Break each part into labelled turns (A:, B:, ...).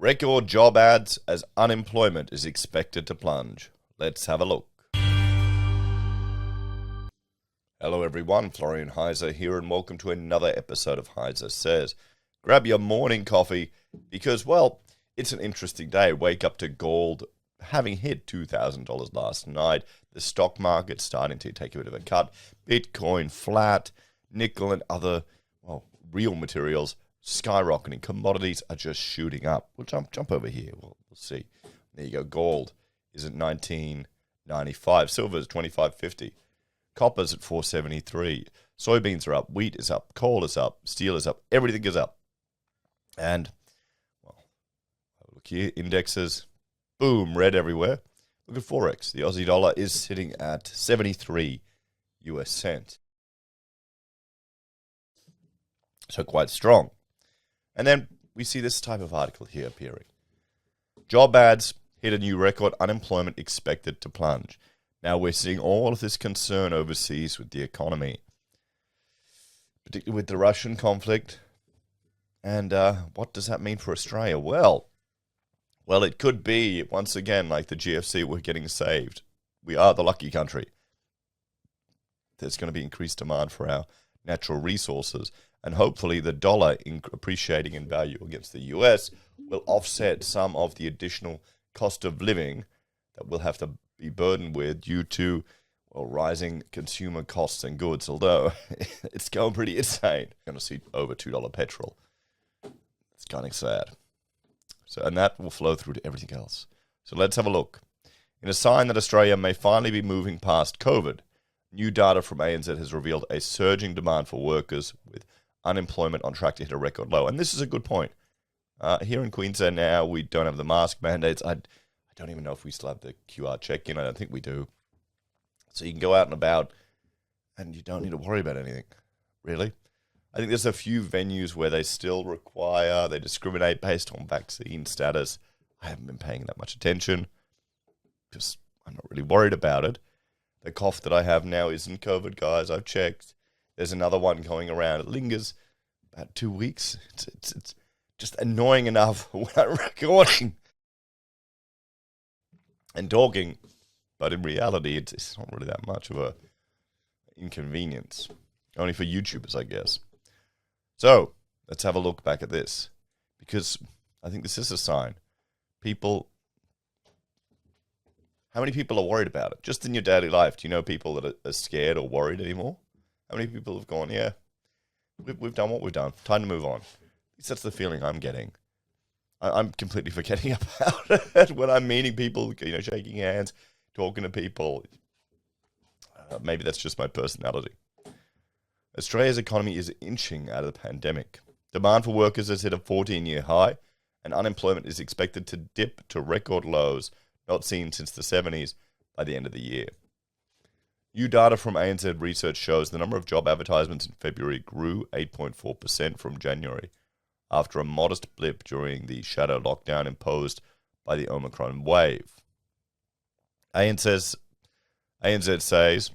A: Record job ads as unemployment is expected to plunge. Let's have a look. Hello everyone, Florian.heise here and welcome to another episode of HeiseSays. Grab your morning coffee because, well, it's an interesting day. Wake up to gold having hit $2,000 last night. The stock market starting to take a bit of a cut. Bitcoin flat. Nickel and other, well, real materials skyrocketing. Commodities are just shooting up. We'll jump over here. We'll see. There you go. Gold is at $19.95. Silver is $25.50. Copper's at $4.73. Soybeans are up. Wheat is up. Coal is up. Steel is up. Everything is up. And, well, look here. Indexes. Boom. Red everywhere. Look at Forex. The Aussie dollar is sitting at 73 US cents. So quite strong. And then we see this type of article here appearing. Job ads hit a new record. Unemployment expected to plunge. Now we're seeing all of this concern overseas with the economy, particularly with the Russian conflict. And what does that mean for Australia? Well, it could be, once again, like the GFC, we're getting saved. We are the lucky country. There's going to be increased demand for our natural resources. And hopefully the dollar appreciating in value against the US will offset some of the additional cost of living that we'll have to be burdened with due to, well, rising consumer costs and goods, although it's going pretty insane. You're going to see over $2 petrol. It's kind of sad. So, and that will flow through to everything else. So let's have a look. In a sign that Australia may finally be moving past COVID, new data from ANZ has revealed a surging demand for workers with unemployment on track to hit a record low. And this is a good point. Here in Queensland now, we don't have the mask mandates. I don't even know if we still have the QR check-in. I don't think we do. So you can go out and about and you don't need to worry about anything, really. I think there's a few venues where they still require, they discriminate based on vaccine status. I haven't been paying that much attention because I'm not really worried about it. The cough that I have now isn't COVID, guys. I've checked. There's another one going around. It lingers about 2 weeks. It's just annoying enough when I'm recording and talking. But in reality, it's not really that much of a inconvenience. Only for YouTubers, I guess. So, let's have a look back at this. Because I think this is a sign. How many people are worried about it? Just in your daily life, do you know people that are scared or worried anymore? How many people have gone, yeah, we've done what we've done. Time to move on. At least that's the feeling I'm getting. I'm completely forgetting about it when I'm meeting people, shaking hands, talking to people. Maybe that's just my personality. Australia's economy is inching out of the pandemic. Demand for workers has hit a 14-year high, and unemployment is expected to dip to record lows not seen since the 70s by the end of the year. New data from ANZ research shows the number of job advertisements in February grew 8.4% from January, after a modest blip during the shadow lockdown imposed by the Omicron wave. ANZ says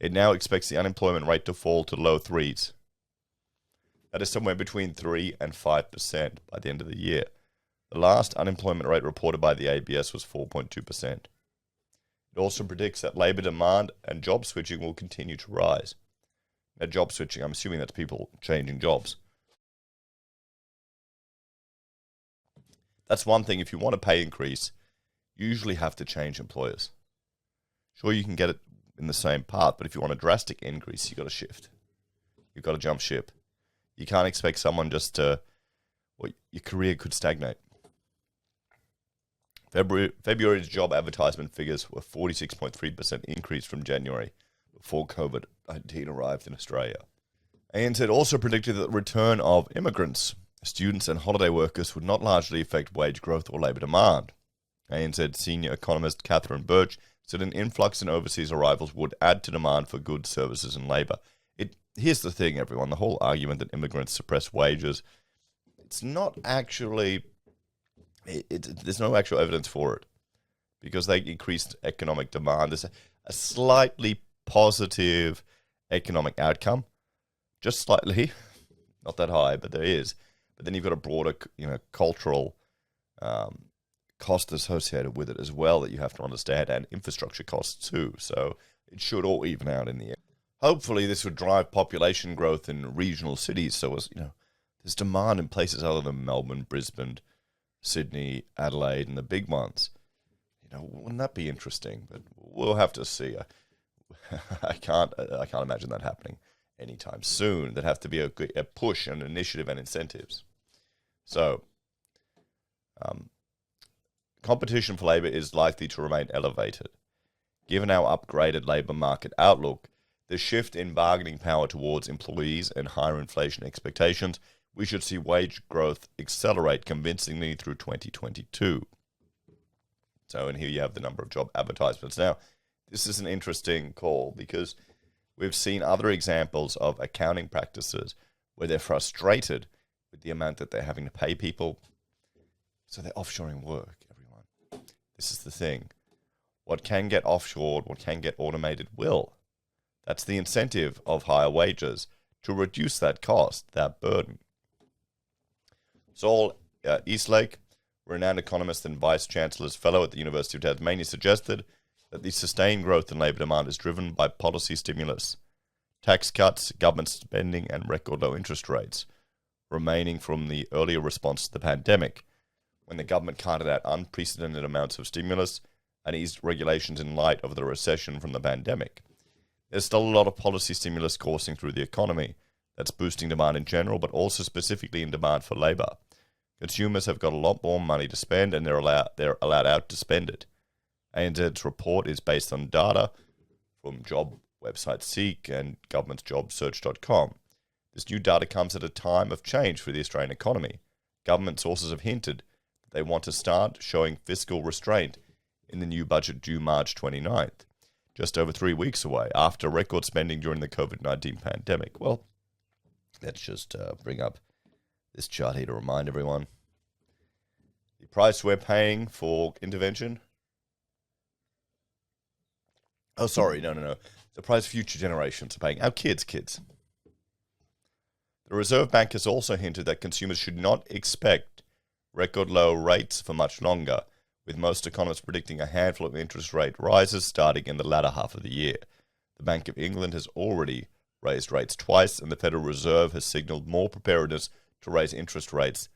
A: it now expects the unemployment rate to fall to low threes. That is somewhere between 3 and 5% by the end of the year. The last unemployment rate reported by the ABS was 4.2%. It also predicts that labour demand and job switching will continue to rise. Now, job switching, I'm assuming that's people changing jobs. That's one thing. If you want a pay increase, you usually have to change employers. Sure, you can get it in the same path, but if you want a drastic increase, you've got to shift. You've got to jump ship. You can't expect someone just to, well, your career could stagnate. February's job advertisement figures were 46.3% increase from January before COVID-19 arrived in Australia. ANZ also predicted that the return of immigrants, students and holiday workers would not largely affect wage growth or labour demand. ANZ senior economist Catherine Birch said an influx in overseas arrivals would add to demand for goods, services and labour. Here's the thing, everyone. The whole argument that immigrants suppress wages, it's not actually... there's no actual evidence for it because they increased economic demand. There's a slightly positive economic outcome, just slightly, not that high, but there is. But then you've got a broader, cultural cost associated with it as well that you have to understand, and infrastructure costs too. So it should all even out in the end. Hopefully, this would drive population growth in regional cities. So as there's demand in places other than Melbourne, Brisbane, Sydney, Adelaide, and the big ones. Wouldn't that be interesting? But we'll have to see. I can't imagine that happening anytime soon. There'd have to be a push, an initiative, and incentives. So, competition for labour is likely to remain elevated. Given our upgraded labour market outlook, the shift in bargaining power towards employees and higher inflation expectations, we should see wage growth accelerate convincingly through 2022. So, and here you have the number of job advertisements. Now, this is an interesting call because we've seen other examples of accounting practices where they're frustrated with the amount that they're having to pay people. So they're offshoring work, everyone. This is the thing. What can get offshored, what can get automated will. That's the incentive of higher wages, to reduce that cost, that burden. Saul Eastlake, renowned economist and vice-chancellor's fellow at the University of Tasmania, suggested that the sustained growth in labour demand is driven by policy stimulus, tax cuts, government spending, and record low interest rates, remaining from the earlier response to the pandemic, when the government carted out unprecedented amounts of stimulus and eased regulations in light of the recession from the pandemic. There's still a lot of policy stimulus coursing through the economy that's boosting demand in general, but also specifically in demand for labour. Consumers have got a lot more money to spend, and they're allowed out to spend it. ANZ's report is based on data from job website Seek and government's jobsearch.com. This new data comes at a time of change for the Australian economy. Government sources have hinted that they want to start showing fiscal restraint in the new budget due March 29th, just over 3 weeks away, after record spending during the COVID-19 pandemic. Well, let's just bring up this chart here to remind everyone. The price we're paying for intervention. Oh, sorry, no. The price future generations are paying. Our kids. The Reserve Bank has also hinted that consumers should not expect record low rates for much longer, with most economists predicting a handful of interest rate rises starting in the latter half of the year. The Bank of England has already raised rates twice, and the Federal Reserve has signalled more preparedness to raise interest rates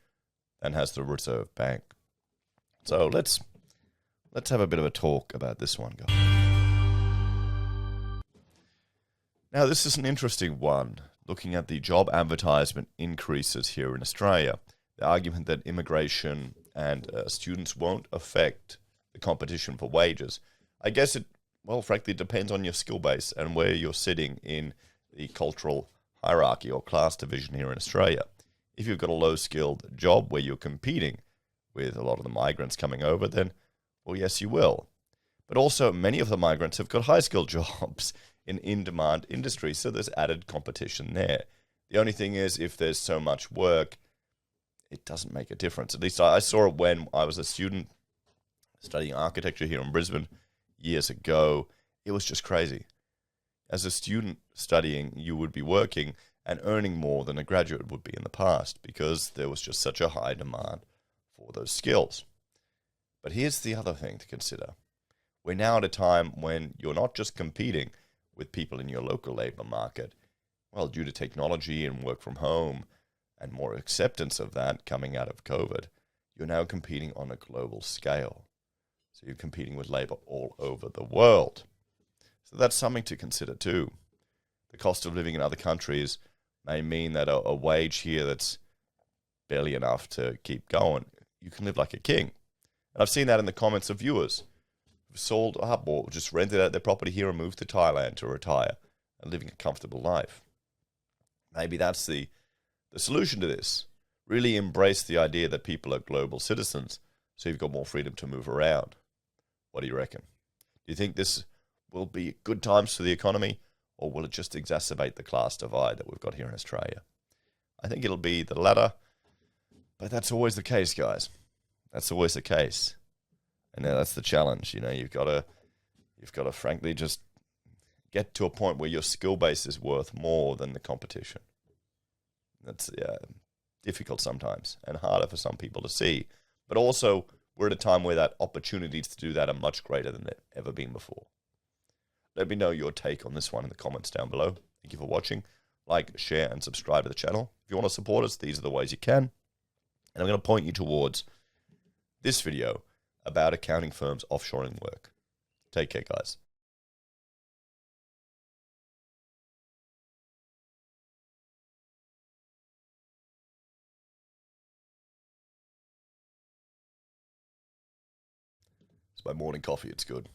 A: than has the Reserve Bank. So let's have a bit of a talk about this one, guys. Now, this is an interesting one, looking at the job advertisement increases here in Australia. The argument that immigration and students won't affect the competition for wages. I guess it, frankly, depends on your skill base and where you're sitting in the cultural hierarchy or class division here in Australia. If you've got a low-skilled job where you're competing with a lot of the migrants coming over, then, yes, you will. But also, many of the migrants have got high-skilled jobs in in-demand industries, so there's added competition there. The only thing is, if there's so much work, it doesn't make a difference. At least I saw it when I was a student studying architecture here in Brisbane years ago. It was just crazy. As a student studying, you would be working and earning more than a graduate would be in the past because there was just such a high demand for those skills. But here's the other thing to consider. We're now at a time when you're not just competing with people in your local labour market. Due to technology and work from home and more acceptance of that coming out of COVID, you're now competing on a global scale. So you're competing with labour all over the world. So that's something to consider too. The cost of living in other countries may mean that a wage here that's barely enough to keep going, you can live like a king. And I've seen that in the comments of viewers who've sold up or just rented out their property here and moved to Thailand to retire and living a comfortable life. Maybe that's the solution to this. Really embrace the idea that people are global citizens, so you've got more freedom to move around. What do you reckon? Do you think this will be good times for the economy, or will it just exacerbate the class divide that we've got here in Australia? I think it'll be the latter, but that's always the case, guys. That's always the case. And that's the challenge. You've got to frankly just get to a point where your skill base is worth more than the competition. That's difficult sometimes and harder for some people to see. But also, we're at a time where that opportunities to do that are much greater than they've ever been before. Let me know your take on this one in the comments down below. Thank you for watching. Like, share, and subscribe to the channel. If you want to support us, these are the ways you can. And I'm going to point you towards this video about accounting firms offshoring work. Take care, guys. It's my morning coffee. It's good.